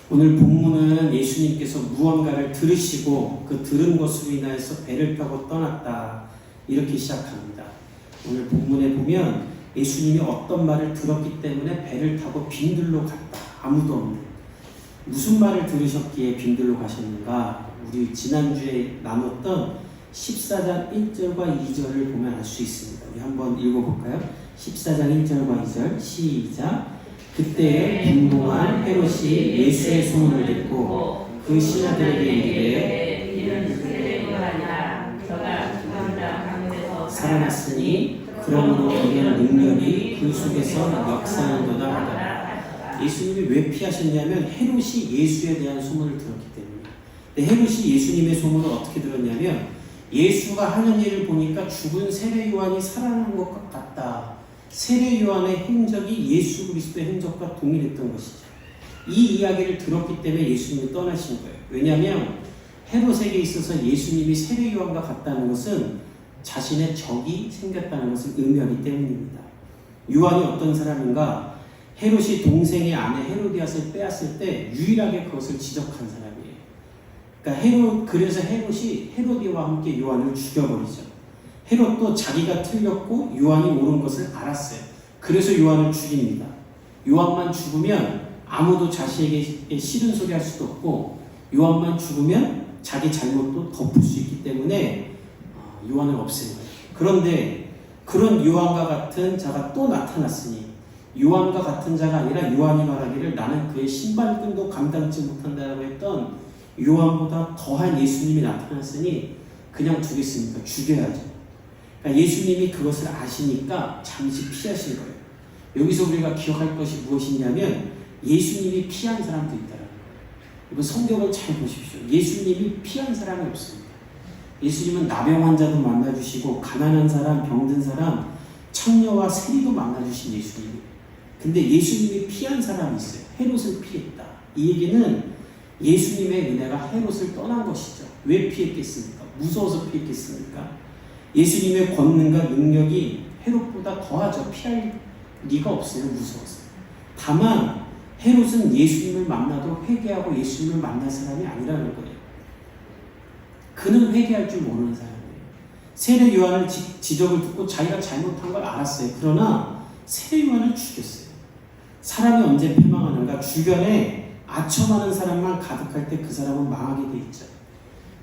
오늘 본문은 예수님께서 무언가를 들으시고 그 들은 것으로 인하여서 배를 타고 떠났다 이렇게 시작합니다. 오늘 본문에 보면 예수님이 어떤 말을 들었기 때문에 배를 타고 빈들로 갔다. 아무도 없는. 무슨 말을 들으셨기에 빈들로 가셨는가? 우리 지난주에 나눴던 14장 1절과 2절을 보면 알 수 있습니다. 우리 한번 읽어볼까요? 14장 1절과 2절 시작. 그때에 분노한 헤롯이 예수의 소문을 듣고 그 신하들에게 이르되 이는 세례가 아니라 저가 죽었다 가문에서 살아났으니 그러므로 이런 능력이 그 속에서 역사하는도다 하더라. 예수님이 왜 피하셨냐면 헤롯이 예수에 대한 소문을 들었기 때문에. 근데 헤롯이 예수님의 소문을 어떻게 들었냐면 예수가 하는 일을 보니까 죽은 세례 요한이 살아난 것 같다. 세례 요한의 행적이 예수 그리스도의 행적과 동일했던 것이죠. 이 이야기를 들었기 때문에 예수님이 떠나신 거예요. 왜냐하면 헤롯에게 있어서 예수님이 세례 요한과 같다는 것은 자신의 적이 생겼다는 것을 의미하기 때문입니다. 요한이 어떤 사람인가? 헤롯이 동생의 아내 헤로디아스를 빼앗을 때 유일하게 그것을 지적한 사람이에요. 그러니까 그래서 헤롯이 헤로디와 함께 요한을 죽여버리죠. 헤롯도 자기가 틀렸고 요한이 옳은 것을 알았어요. 그래서 요한을 죽입니다. 요한만 죽으면 아무도 자신에게 싫은 소리 할 수도 없고 요한만 죽으면 자기 잘못도 덮을 수 있기 때문에 요한을 없앤 거예요. 그런데 그런 요한과 같은 자가 또 나타났으니 요한과 같은 자가 아니라 요한이 말하기를 나는 그의 신발끈도 감당치 못한다라고 했던 요한보다 더한 예수님이 나타났으니 그냥 두겠습니까? 죽여야죠. 그러니까 예수님이 그것을 아시니까 잠시 피하신 거예요. 여기서 우리가 기억할 것이 무엇이냐면 예수님이 피한 사람도 있다는 거예요. 이거 성경을 잘 보십시오. 예수님이 피한 사람이 없습니다. 예수님은 나병 환자도 만나주시고 가난한 사람, 병든 사람, 창녀와 세리도 만나주신 예수님이에요. 근데 예수님이 피한 사람이 있어요. 헤롯을 피했다. 이 얘기는 예수님의 은혜가 헤롯을 떠난 것이죠. 왜 피했겠습니까? 무서워서 피했겠습니까? 예수님의 권능과 능력이 헤롯보다 더하죠. 피할 리가 없어요. 무서워서. 다만 헤롯은 예수님을 만나도 회개하고 예수님을 만날 사람이 아니라는 거예요. 그는 회개할 줄 모르는 사람이에요. 세례 요한을 지적을 듣고 자기가 잘못한 걸 알았어요. 그러나 세례 요한을 죽였어요. 사람이 언제 패망하는가? 주변에 아첨하는 사람만 가득할 때 그 사람은 망하게 돼 있죠.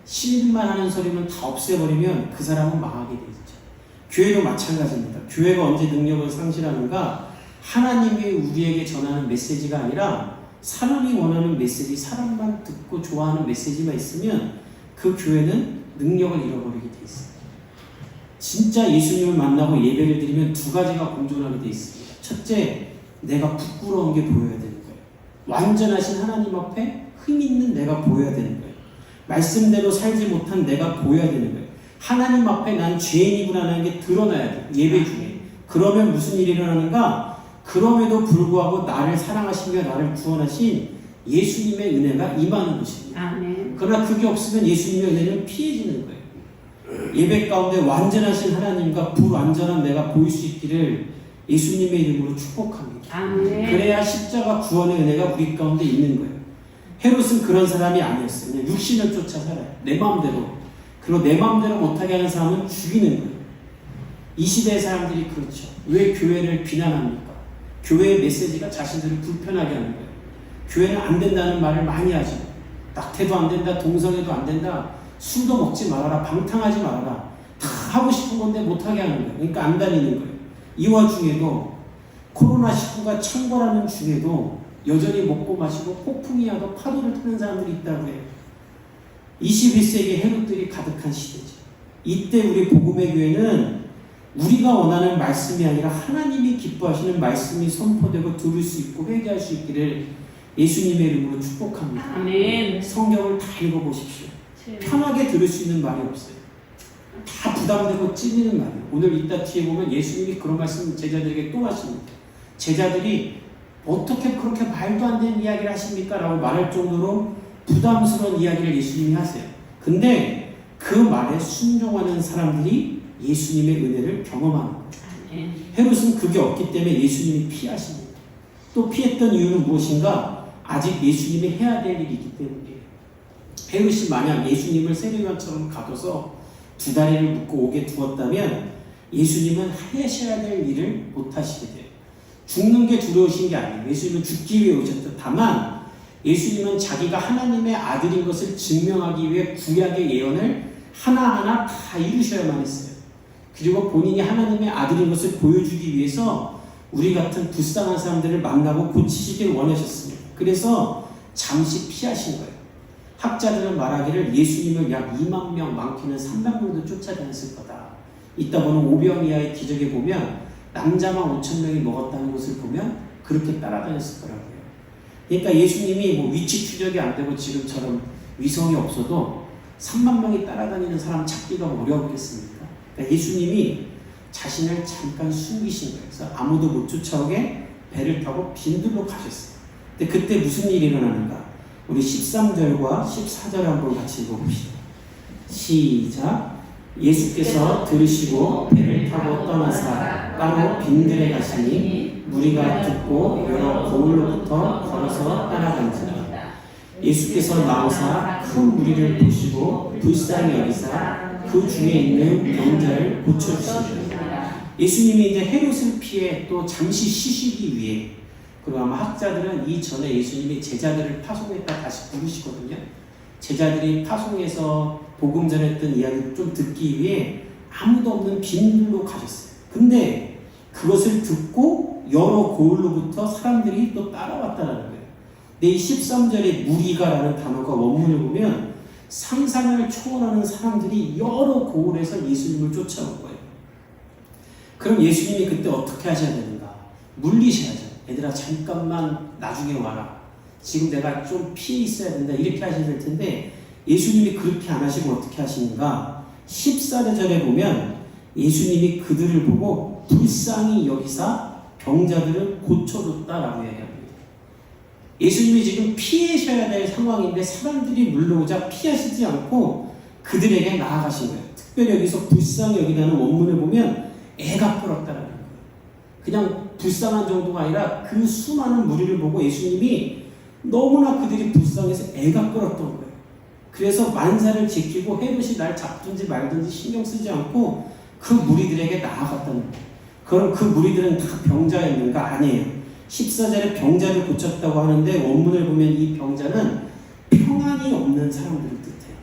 신만 하는 소리만 다 없애버리면 그 사람은 망하게 돼 있죠. 교회도 마찬가지입니다. 교회가 언제 능력을 상실하는가? 하나님이 우리에게 전하는 메시지가 아니라 사람이 원하는 메시지, 사람만 듣고 좋아하는 메시지만 있으면 그 교회는 능력을 잃어버리게 돼 있어요. 진짜 예수님을 만나고 예배를 드리면 두 가지가 공존하게 돼 있습니다. 첫째, 내가 부끄러운 게 보여야 되는 거예요. 완전하신 하나님 앞에 힘 있는 내가 보여야 되는 거예요. 말씀대로 살지 못한 내가 보여야 되는 거예요. 하나님 앞에 난 죄인이구나라는 게 드러나야 돼요. 예배 중에. 그러면 무슨 일이 일어나는가? 그럼에도 불구하고 나를 사랑하시며 나를 구원하신 예수님의 은혜가 임하는 것입니다. 아멘. 그러나 그게 없으면 예수님의 은혜는 피해지는 거예요. 예배 가운데 완전하신 하나님과 불완전한 내가 보일 수 있기를 예수님의 이름으로 축복합니다. 아멘. 그래야 십자가 구원의 은혜가 우리 가운데 있는 거예요. 헤롯은 그런 사람이 아니었어요. 그냥 육신을 쫓아 살아요. 내 마음대로. 그리고 내 마음대로 못하게 하는 사람은 죽이는 거예요. 이 시대의 사람들이 그렇죠. 왜 교회를 비난합니까? 교회의 메시지가 자신들을 불편하게 하는 거예요. 교회는 안 된다는 말을 많이 하죠. 낙태도 안 된다, 동성애도 안 된다, 술도 먹지 말아라, 방탕하지 말아라. 다 하고 싶은 건데 못하게 하는 거예요. 그러니까 안 다니는 거예요. 이 와중에도 코로나19가 창궐하는 중에도 여전히 먹고 마시고 폭풍이 와도 파도를 타는 사람들이 있다고 해요. 21세기 헤롯들이 가득한 시대죠. 이때 우리 복음의 교회는 우리가 원하는 말씀이 아니라 하나님이 기뻐하시는 말씀이 선포되고 들을 수 있고 회개할 수 있기를 예수님의 이름으로 축복합니다. 아멘. 성경을 다 읽어보십시오. 편하게 들을 수 있는 말이 없어요. 다 부담되고 찔리는 말이에요. 오늘 이따 뒤에 보면 예수님이 그런 말씀 제자들에게 또 하십니다. 제자들이 어떻게 그렇게 말도 안 되는 이야기를 하십니까? 라고 말할 정도로 부담스러운 이야기를 예수님이 하세요. 근데 그 말에 순종하는 사람들이 예수님의 은혜를 경험하는 거죠. 헤롯은 그게 없기 때문에 예수님이 피하십니다. 또 피했던 이유는 무엇인가? 아직 예수님이 해야 될 일이 있기 때문이에요. 헤롯이 만약 예수님을 세례요한처럼 가둬서 두 다리를 묶고 옥에 두었다면 예수님은 하셔야 될 일을 못 하시게 돼요. 죽는 게 두려우신 게 아니에요. 예수님은 죽기 위해 오셨죠. 다만 예수님은 자기가 하나님의 아들인 것을 증명하기 위해 구약의 예언을 하나하나 다 이루셔야만 했어요. 그리고 본인이 하나님의 아들인 것을 보여주기 위해서 우리 같은 불쌍한 사람들을 만나고 고치시길 원하셨습니다. 그래서 잠시 피하신 거예요. 학자들은 말하기를 예수님을 약 2만 명, 많게는 300명도 쫓아다녔을 거다. 이따 보는 오병이어의 기적에 보면 남자만 5,000명이 먹었다는 것을 보면 그렇게 따라다녔을 거라고요. 그러니까 예수님이 뭐 위치 추적이 안 되고 지금처럼 위성이 없어도 3만 명이 따라다니는 사람 찾기가 어려웠겠습니까? 그러니까 예수님이 자신을 잠깐 숨기신 거예요. 그래서 아무도 못 쫓아오게 배를 타고 빈들로 가셨어요. 근데 그때 무슨 일이 일어나는가? 우리 13절과 14절 한번 같이 읽어봅시다. 시작. 예수께서 들으시고 배를 타고 떠나사 따로 빈들에 가시니 무리가 듣고 여러 고을로부터 걸어서 따라간지라. 예수께서 나오사 큰 무리를 보시고 불쌍히 여기사 그 중에 있는 병자를 고쳐주시니라. 예수님이 이제 헤롯을 피해 또 잠시 쉬시기 위해, 그리고 아마 학자들은 이전에 예수님이 제자들을 파송했다 다시 부르시거든요. 제자들이 파송해서 복음 전했던 이야기를 좀 듣기 위해 아무도 없는 빈들로 가셨어요. 근데 그것을 듣고 여러 고을로부터 사람들이 또 따라왔다는 거예요. 근데 이 13절에 무리가라는 단어가 원문을 보면 상상을 초월하는 사람들이 여러 고을에서 예수님을 쫓아온 거예요. 그럼 예수님이 그때 어떻게 하셔야 되는가? 물리셔야죠. 얘들아 잠깐만 나중에 와라. 지금 내가 좀 피해 있어야 된다. 이렇게 하셔야 될 텐데 예수님이 그렇게 안 하시고 어떻게 하시는가? 14절에 보면 예수님이 그들을 보고 불쌍히 여기사 병자들을 고쳐줬다라고 얘기합니다. 예수님이 지금 피하셔야 될 상황인데 사람들이 물러오자 피하시지 않고 그들에게 나아가신 거예요. 특별히 여기서 불쌍히 여기라는 원문을 보면 애가 끌었다라는 거예요. 그냥 불쌍한 정도가 아니라 그 수많은 무리를 보고 예수님이 너무나 그들이 불쌍해서 애가 끌었던 거예요. 그래서 만사를 지키고 헤롯이 날 잡든지 말든지 신경 쓰지 않고 그 무리들에게 나아갔다는 거예요. 그럼 그 무리들은 다 병자였는가? 아니에요. 14절에 병자를 고쳤다고 하는데 원문을 보면 이 병자는 평안이 없는 사람들을 뜻해요.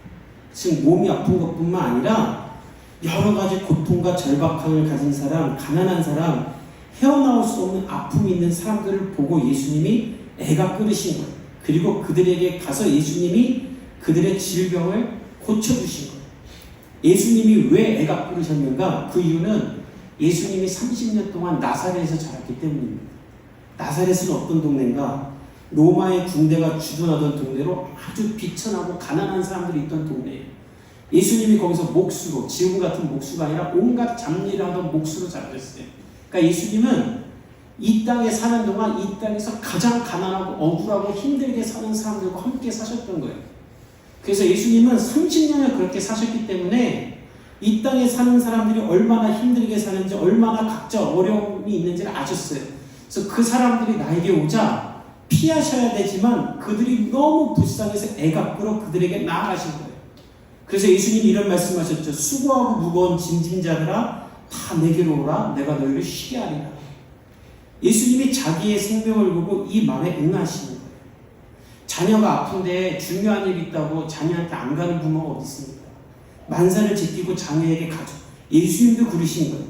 즉 몸이 아픈 것뿐만 아니라 여러 가지 고통과 절박함을 가진 사람, 가난한 사람, 헤어나올 수 없는 아픔이 있는 사람들을 보고 예수님이 애가 끓으신 거예요. 그리고 그들에게 가서 예수님이 그들의 질병을 고쳐주신 거예요. 예수님이 왜 애가 끓으셨는가? 그 이유는 예수님이 30년 동안 나사렛에서 자랐기 때문입니다. 나사렛은 어떤 동네인가? 로마의 군대가 주둔하던 동네로 아주 비천하고 가난한 사람들이 있던 동네예요. 예수님이 거기서 목수로, 지금 같은 목수가 아니라 온갖 잡일을 하던 목수로 자라셨어요. 그러니까 예수님은 이 땅에 사는 동안 이 땅에서 가장 가난하고 억울하고 힘들게 사는 사람들과 함께 사셨던 거예요. 그래서 예수님은 30년을 그렇게 사셨기 때문에 이 땅에 사는 사람들이 얼마나 힘들게 사는지, 얼마나 각자 어려움이 있는지를 아셨어요. 그래서 그 사람들이 나에게 오자 피하셔야 되지만 그들이 너무 불쌍해서 애가 끌어 그들에게 나아가신 거예요. 그래서 예수님이 이런 말씀하셨죠. 수고하고 무거운 짐진 자들아 다 내게로 오라. 내가 너희를 쉬게 하리라. 예수님이 자기의 생명을 보고 이 말에 응하시는 거예요. 자녀가 아픈데 중요한 일이 있다고 자녀한테 안 가는 부모가 어디 있습니까? 만사를 지키고 자녀에게 가죠. 예수님도 그러신 거예요.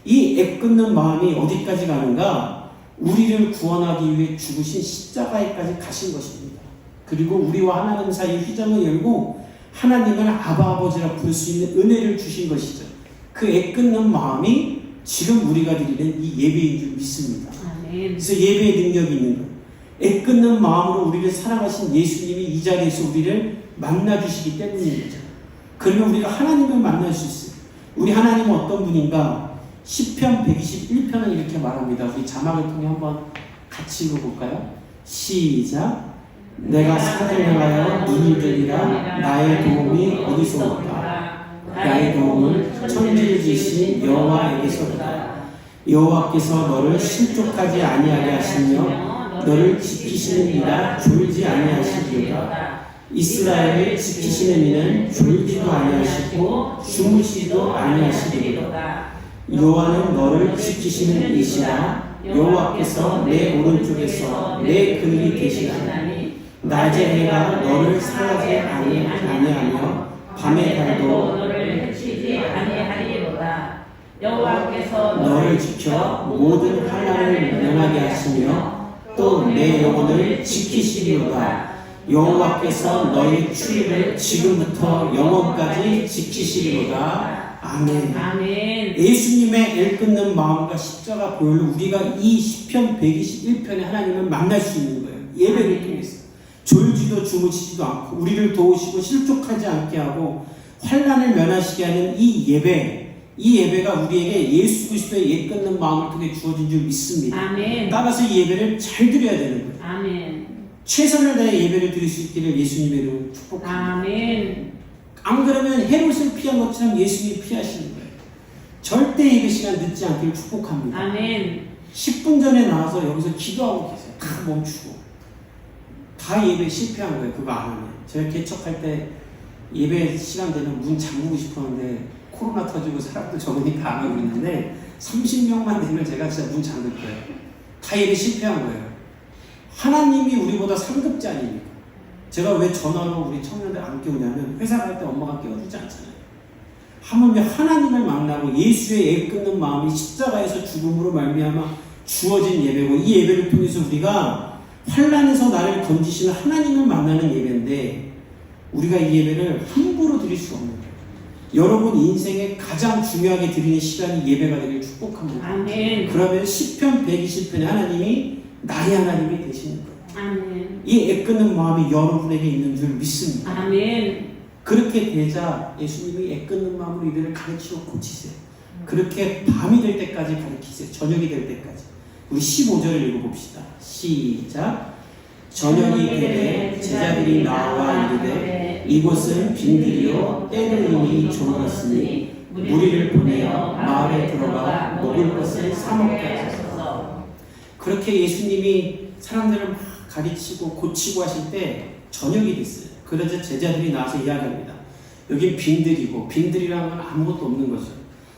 이 애끓는 마음이 어디까지 가는가? 우리를 구원하기 위해 죽으신 십자가에까지 가신 것입니다. 그리고 우리와 하나님 사이 휘장을 열고 하나님을 아바 아버지라 부를 수 있는 은혜를 주신 것이죠. 그 애끓는 마음이 지금 우리가 드리는 이 예배인 줄 믿습니다. 그래서 예배의 능력이 있는 거예요. 애끓는 마음으로 우리를 사랑하신 예수님이 이 자리에서 우리를 만나주시기 때문입니다. 그러면 우리가 하나님을 만날 수 있어요. 우리 하나님은 어떤 분인가? 시편 121편은 이렇게 말합니다. 우리 자막을 통해 한번 같이 읽어볼까요? 시작. 내가 산을 향하여 눈을 들이라. 나의 도움이 어디서 올까? 나의 도움을 천지를 지신 여호와에게서로다. 여호와께서 너를 실족하지 아니하게 하시며 너를 지키시는 이가 졸지 아니하시리로다. 이스라엘을 지키시는 이는 졸지도 아니하시고 주무시지도 아니하시리로다. 여호와는 너를 지키시는 이시라. 여호와께서 내 오른쪽에서 내 그늘이 되시나니 낮의 해가 너를 상하지 아니하며 밤의 달도 너를 해치지 아니하리로다. 여호와께서 너를 지켜 모든 환난을 면하게 하시며 또 내 영혼을 지키시리로다. 여호와께서 너희 출입을 지금부터 영원까지 지키시리로다. 아멘. 아멘. 예수님의 애끓는 마음과 십자가 보혈로 우리가 이 시편 121편에 하나님을 만날 수 있는 거예요. 예배를 통해서 졸지도 주무시지도 않고 우리를 도우시고 실족하지 않게 하고 환난을 면하시게 하는 이 예배가 우리에게 예수 그리스도의 애끓는 마음을 통해 주어진 줄 믿습니다. 아멘. 따라서 이 예배를 잘 드려야 되는 거예요. 아멘. 최선을 다해 예배를 드릴 수 있기를 예수님의 이름으로 축복합니다. 아멘. 안 그러면 헤롯을 피한 것처럼 예수님이 피하시는 거예요. 절대 예배 시간 늦지 않기를 축복합니다. 아멘. 10분 전에 나와서 여기서 기도하고 계세요. 다 멈추고. 다 예배 실패한 거예요. 그거 안 하면. 제가 개척할 때 예배 시간 되면 문 잠그고 싶었는데 코로나 터지고 사람도 적으니까 안 하고 있는데 30명만 되면 제가 진짜 문 잠글 거예요. 다 예배 실패한 거예요. 하나님이 우리보다 상급자 아닙니까? 제가 왜 전화로 우리 청년들 안 깨우냐면 회사 갈 때 엄마가 깨워주지 않잖아요. 하물며 하나님을 만나고 예수의 애끓는 마음이 십자가에서 죽음으로 말미암아 주어진 예배고 이 예배를 통해서 우리가 환난에서 나를 건지시는 하나님을 만나는 예배인데 우리가 이 예배를 함부로 드릴 수 없는 거예요. 여러분 인생에 가장 중요하게 드리는 시간이 예배가 되길 축복합니다. 아멘. 그러면 시편 120편에 하나님이 나의 하나님이 되시는 거예요. 아멘. 이 애끓는 마음이 여러분에게 있는 줄 믿습니다. 아멘. 그렇게 되자 예수님이 애끓는 마음으로 이들을 가르치고 고치세요. 그렇게 밤이 될 때까지 가르치세요. 저녁이 될 때까지. 우리 15절을 읽어봅시다. 시작. 저녁이 되되 제자들이 나와 이르되 이곳은 빈들이요 때는 이미 저물었으니 무리를 보내어 마을에 들어가 먹을 것을 사 먹게 하소서. 그렇게 예수님이 사람들을 막 가르치고 고치고 하실 때 저녁이 됐어요. 그러자 제자들이 나와서 이야기합니다. 여긴 빈들이고 빈들이라는 건 아무것도 없는 거죠.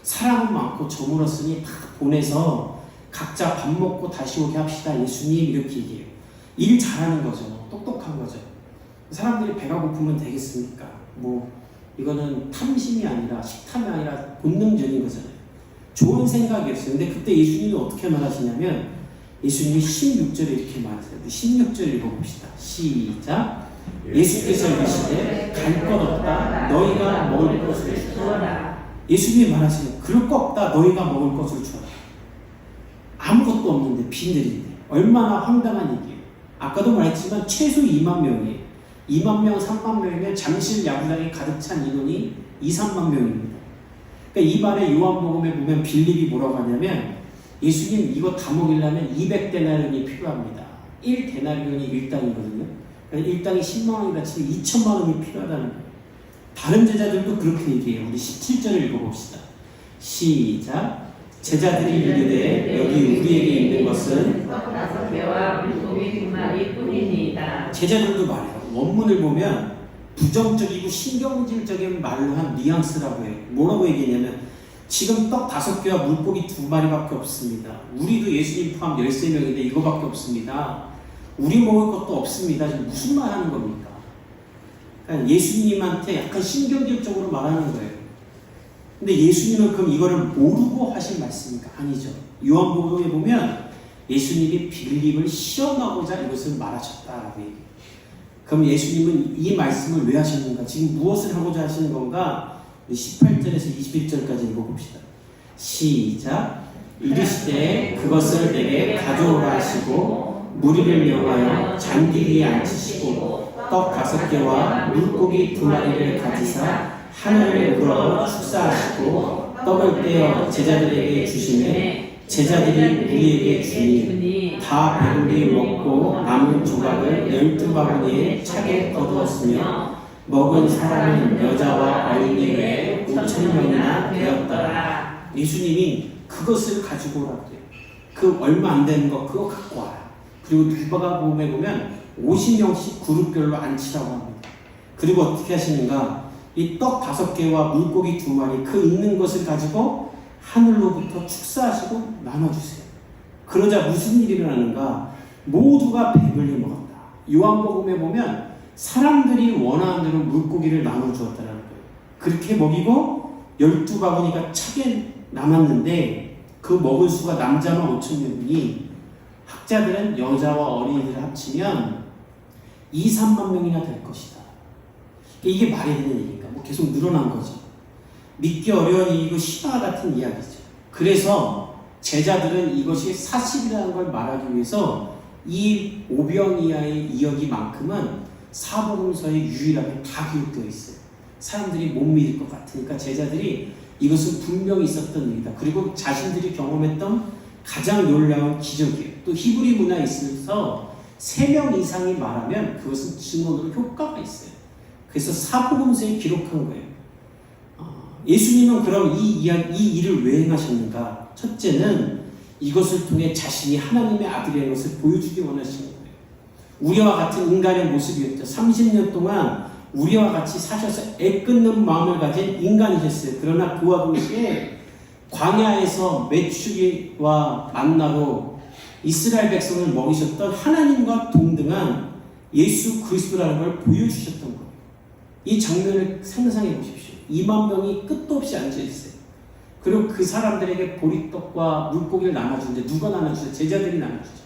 사람은 많고 저물었으니 다 보내서 각자 밥 먹고 다시 오게 합시다. 예수님 이렇게 얘기해요. 일 잘하는 거죠. 똑똑한 거죠. 사람들이 배가 고프면 되겠습니까? 뭐 이거는 탐심이 아니라 식탐이 아니라 본능적인 거잖아요. 좋은 생각이었어요. 근데 그때 예수님이 어떻게 말하시냐면 예수님이 16절에 이렇게 말하세요. 16절 읽어봅시다. 시작. 예수께서 이르시되 갈 것 없다. 너희가 먹을 것을 주어라. 예수님이 말하세요. 그럴 거 없다. 너희가 먹을 것을 주어라. 아무것도 없는데 빈들인데 얼마나 황당한 얘기예요. 아까도 말했지만 최소 2만 명이에요. 2만 명, 3만 명이면 잠실 야구장이 가득 찬 인원이 2, 3만 명입니다. 그러니까 이 말에 요한복음에 보면 빌립이 뭐라고 하냐면 예수님 이거 다 먹이려면 200데나리온이 필요합니다. 1데나리온이 1당이거든요. 그러니까 1당이 10만 원이다 치면 2천만 원이 필요하다는 거예요. 다른 제자들도 그렇게 얘기해요. 우리 17절을 읽어봅시다. 시작. 제자들이 이르되 여기 우리에게 있는 것은 다섯 개와 물고기 두 마리뿐이니이다. 제자들도 말해요. 원문을 보면 부정적이고 신경질적인 말로 한 뉘앙스라고 해요. 뭐라고 얘기냐면 지금 떡 5개와 물고기 2마리밖에 없습니다. 우리도 예수님 포함 13명인데 이거밖에 없습니다. 우리 먹을 것도 없습니다. 지금 무슨 말 하는 겁니까? 그러니까 예수님한테 약간 신경질적으로 말하는 거예요. 근데 예수님은 그럼 이거를 모르고 하신 말씀입니까? 아니죠. 요한복음에 보면 예수님이 빌립을 시험하고자 이것을 말하셨다라고 얘기해요. 그럼 예수님은 이 말씀을 왜 하시는가? 지금 무엇을 하고자 하시는 건가? 18절에서 21절까지 읽어봅시다. 시작. 이르시되 그것을 내게 가져오라 하시고 무리를 명하여 잔디 위에 앉히시고 떡 5개와 물고기 2마리를 가지사 하늘을 우러러 축사하시고 떡을 떼어 제자들에게 주시매 제자들이 무리에게 주니 다 배불리 먹고 남은 조각을 12바구니에 차게 거두었으며 먹은 사람은 여자와 어린이 외에 5,000명이나 되었더라. 예수님이 그것을 가지고 오라고 해요. 그 얼마 안 되는 거 그거 갖고 와라. 그리고 누가복음에 보면 50명씩 그룹별로 앉히라고 합니다. 그리고 어떻게 하시는가? 이 떡 5개와 물고기 2마리 그 있는 것을 가지고 하늘로부터 축사하시고 나눠주세요. 그러자 무슨 일이 일어나는가? 모두가 배불리 먹었다. 요한복음에 보면 사람들이 원하는 대로 물고기를 나눠주었다는 거예요. 그렇게 먹이고 12바구니가 차게 남았는데 그 먹을 수가 남자만 5,000명이니 학자들은 여자와 어린이들을 합치면 2, 3만 명이나 될 것이다. 이게 말이 되는 얘기인가? 뭐 계속 늘어난 거죠. 믿기 어려운 일이고 신화 같은 이야기죠. 그래서 제자들은 이것이 사실이라는 걸 말하기 위해서 이 5병 이하의 이야기만큼은 사복음서에 유일하게 다 기록되어 있어요. 사람들이 못 믿을 것 같으니까 제자들이 이것은 분명히 있었던 일이다. 그리고 자신들이 경험했던 가장 놀라운 기적이에요. 또 히브리 문화에 있어서 3명 이상이 말하면 그것은 증언으로 효과가 있어요. 그래서 사복음서에 기록한 거예요. 예수님은 그럼 이 일을 왜 행하셨는가? 첫째는 이것을 통해 자신이 하나님의 아들이라는 것을 보여주기 원하시는 거예요. 우리와 같은 인간의 모습이었죠. 30년 동안 우리와 같이 사셔서 애끓는 마음을 가진 인간이셨어요. 그러나 그와 동시에 광야에서 메추리와 만나로 이스라엘 백성을 먹이셨던 하나님과 동등한 예수 그리스도라는 걸 보여주셨던 거예요. 이 장면을 상상해 보십시오. 2만 명이 끝도 없이 앉아있어요. 그리고 그 사람들에게 보리떡과 물고기를 나눠주는데 누가 나눠주죠? 제자들이 나눠주죠.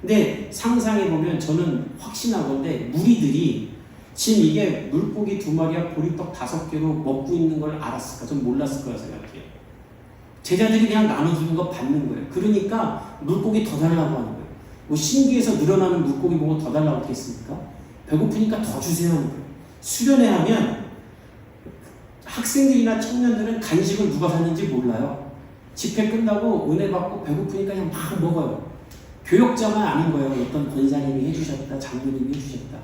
근데 상상해 보면 저는 확신하건대 무리들이 지금 이게 물고기 2마리와 보리떡 5개로 먹고 있는 걸 알았을까? 전 몰랐을 거라 생각해요. 제자들이 그냥 나눠주는 거 받는 거예요. 그러니까 물고기 더 달라고 하는 거예요. 뭐 신기해서 늘어나는 물고기 보고 더 달라고 했겠습니까? 배고프니까 더 주세요 하는 거예요. 수련회 하면 학생들이나 청년들은 간식을 누가 샀는지 몰라요. 집회 끝나고 은혜 받고 배고프니까 그냥 막 먹어요. 교역자만 아는 거예요. 어떤 권사님이 해주셨다, 장로님이 해주셨다.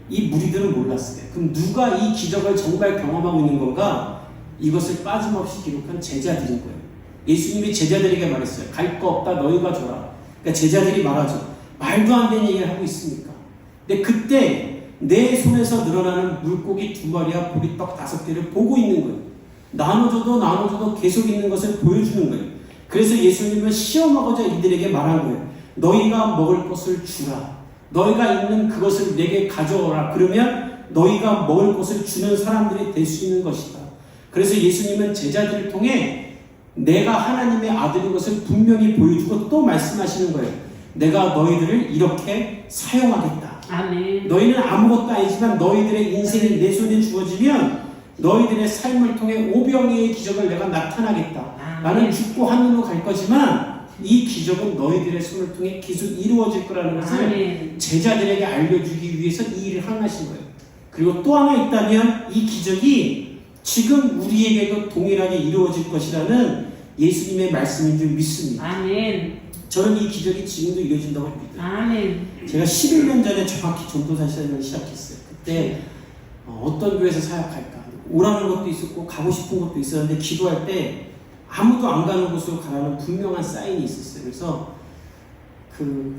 이 무리들은 몰랐어요. 그럼 누가 이 기적을 정말 경험하고 있는 건가? 이것을 빠짐없이 기록한 제자들인 거예요. 예수님이 제자들에게 말했어요. 갈 거 없다, 너희가 줘라. 그러니까 제자들이 말하죠. 말도 안 되는 얘기를 하고 있으니까. 근데 그때 내 손에서 늘어나는 물고기 2마리와 보리떡 5개를 보고 있는 거예요. 나눠줘도 계속 있는 것을 보여주는 거예요. 그래서 예수님은 시험하고자 이들에게 말한 거예요. 너희가 먹을 것을 주라. 너희가 있는 그것을 내게 가져오라. 그러면 너희가 먹을 것을 주는 사람들이 될 수 있는 것이다. 그래서 예수님은 제자들을 통해 내가 하나님의 아들인 것을 분명히 보여주고 또 말씀하시는 거예요. 내가 너희들을 이렇게 사용하겠다. 아멘. 너희는 아무것도 아니지만 너희들의 인생이 내 손에 주어지면 너희들의 삶을 통해 오병이의 기적을 내가 나타나겠다. 아멘. 나는 죽고 하늘로 갈 거지만 이 기적은 너희들의 손을 통해 계속 이루어질 거라는 것을 아멘. 제자들에게 알려주기 위해서 이 일을 하신 거예요. 그리고 또 하나 있다면 이 기적이 지금 우리에게도 동일하게 이루어질 것이라는 예수님의 말씀인 줄 믿습니다. 아멘. 저는 이 기적이 지금도 이루어진다고 믿어요. 아멘. 제가 11년 전에 정확히 전도사 시간을 시작했어요. 그때 어떤 교회에서 사역할까 오라는 것도 있었고 가고 싶은 것도 있었는데 기도할 때 아무도 안 가는 곳으로 가라는 분명한 사인이 있었어요. 그래서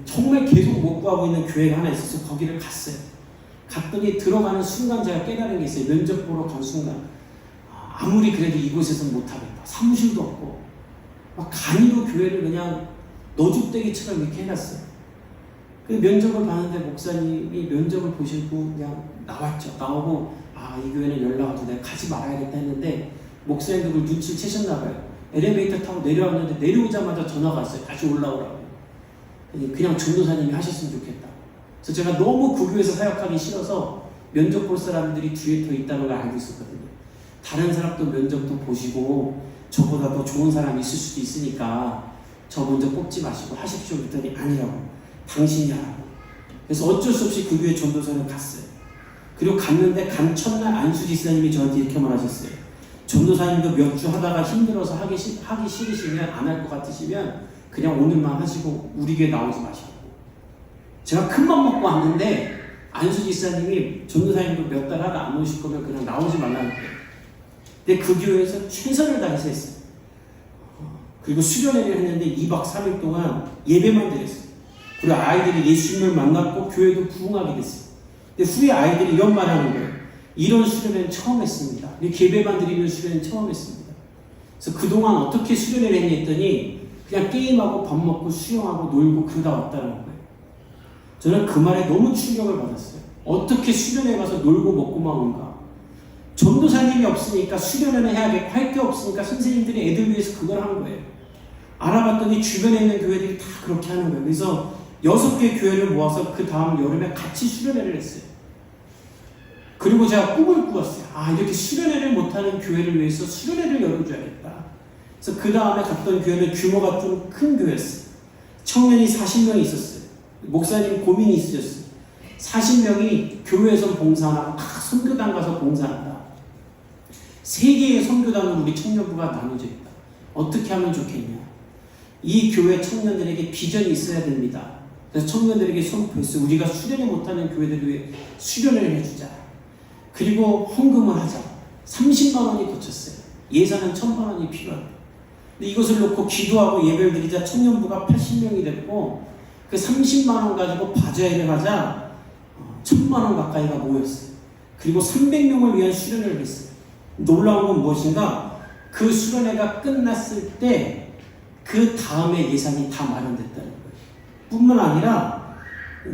정말 계속 못 구하고 있는 교회가 하나 있어서 거기를 갔어요. 갔더니 들어가는 순간 제가 깨달은 게 있어요. 면접 보러 간 순간 아무리 그래도 이곳에서는 못하겠다. 사무실도 없고 막 간이로 교회를 그냥 너죽대기처럼 이렇게 해놨어요. 그 면접을 봤는데 목사님이 면접을 보시고 그냥 나왔죠. 나오고 이 교회는 연락 와도 내가 가지 말아야겠다 했는데 목사님도 그걸 눈치를 채셨나 봐요. 엘리베이터 타고 내려왔는데 내려오자마자 전화가 왔어요. 다시 올라오라고. 그냥 전도사님이 하셨으면 좋겠다. 그래서 제가 너무 그 교회에서 사역하기 싫어서 면접 볼 사람들이 뒤에 더 있다는 걸 알고 있었거든요. 다른 사람도 면접도 보시고 저보다 더 좋은 사람이 있을 수도 있으니까 저 먼저 뽑지 마시고 하십시오. 그랬더니 아니라고. 당신이 하라고. 그래서 어쩔 수 없이 그 교회 전도사를 갔어요. 그리고 갔는데 간 첫날 안수지 사님이 저한테 이렇게 말하셨어요. 전도사님도 몇 주 하다가 힘들어서 하기 싫으시면 안 할 것 같으시면 그냥 오늘만 하시고 우리 교회 나오지 마시고. 제가 큰맘 먹고 왔는데 안수지 사님이 전도사님도 몇 달 하다 안 오실 거면 그냥 나오지 말라는 거예요. 근데 그 교회에서 최선을 다해서 했어요. 그리고 수련회를 했는데 2박 3일 동안 예배만 드렸어요. 그리고 아이들이 예수님을 만났고 교회도 부흥하게 됐어요. 근데 후에 아이들이 이런 말 하는 거예요. 이런 수련회는 처음 했습니다. 예배만 드리는 수련회는 처음 했습니다. 그래서 그동안 어떻게 수련회를 했니 했더니 그냥 게임하고 밥 먹고 수영하고 놀고 그러다 왔다는 거예요. 저는 그 말에 너무 충격을 받았어요. 어떻게 수련회 가서 놀고 먹고만 온가? 전도사님이 없으니까 수련회는 해야겠고 할 게 없으니까 선생님들이 애들 위해서 그걸 한 거예요. 알아봤더니 주변에 있는 교회들이 다 그렇게 하는 거예요. 그래서 6개 교회를 모아서 그 다음 여름에 같이 수련회를 했어요. 그리고 제가 꿈을 꾸었어요. 이렇게 수련회를 못하는 교회를 위해서 수련회를 열어줘야겠다. 그래서 그 다음에 갔던 교회는 규모가 좀 큰 교회였어요. 청년이 40명이 있었어요. 목사님 고민이 있으셨어요. 40명이 교회에서 봉사하고 다 선교단 가서 봉사한다. 3개의 선교단으로 우리 청년부가 나눠져 있다. 어떻게 하면 좋겠냐? 이 교회 청년들에게 비전이 있어야 됩니다. 그래서 청년들에게 선포했어요. 우리가 수련회 못하는 교회들 위해 수련회를 해주자. 그리고 헌금을 하자. 30만 원이 꽂혔어요. 예산은 1,000만 원이 필요하다. 근데 이것을 놓고 기도하고 예배를 드리자 청년부가 80명이 됐고 그 30만 원 가지고 바자회를 하자 1,000만 원 가까이가 모였어요. 그리고 300명을 위한 수련회를 했어요. 놀라운 건 무엇인가? 그 수련회가 끝났을 때 그 다음에 예산이 다 마련됐다는 거예요. 뿐만 아니라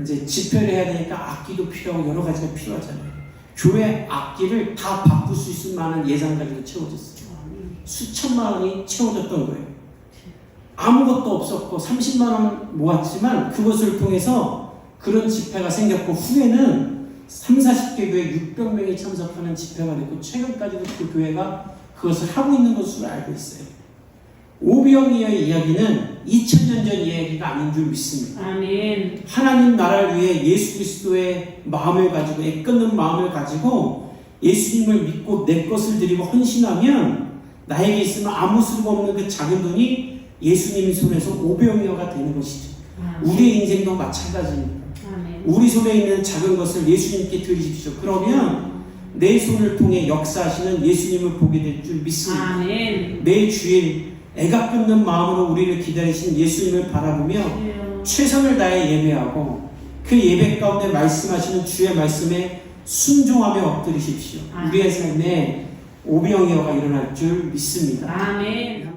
이제 집회를 해야 되니까 악기도 필요하고 여러 가지가 필요하잖아요. 교회 악기를 다 바꿀 수 있을 만한 예산 가지고 채워졌어요. 수천만 원이 채워졌던 거예요. 아무것도 없었고 30만 원 모았지만 그것을 통해서 그런 집회가 생겼고 후에는 30, 40개 교회 600명이 참석하는 집회가 됐고 최근까지도 그 교회가 그것을 하고 있는 것으로 알고 있어요. 오병이어의 이야기는 2000년 전 이야기가 아닌 줄 믿습니다. 아멘. 하나님 나라를 위해 예수 그리스도의 마음을 가지고 애끓는 마음을 가지고 예수님을 믿고 내 것을 드리고 헌신하면 나에게 있으면 아무 수가 없는 그 작은 돈이 예수님 손에서 오병이어가 되는 것이죠. 우리의 인생도 마찬가지입니다. 우리 손에 있는 작은 것을 예수님께 드리십시오. 그러면 내 손을 통해 역사하시는 예수님을 보게 될 줄 믿습니다. 아멘. 내 주일 애가 끊는 마음으로 우리를 기다리신 예수님을 바라보며 최선을 다해 예배하고 그 예배 가운데 말씀하시는 주의 말씀에 순종하며 엎드리십시오. 우리의 삶에 오병이어가 일어날 줄 믿습니다. 아멘.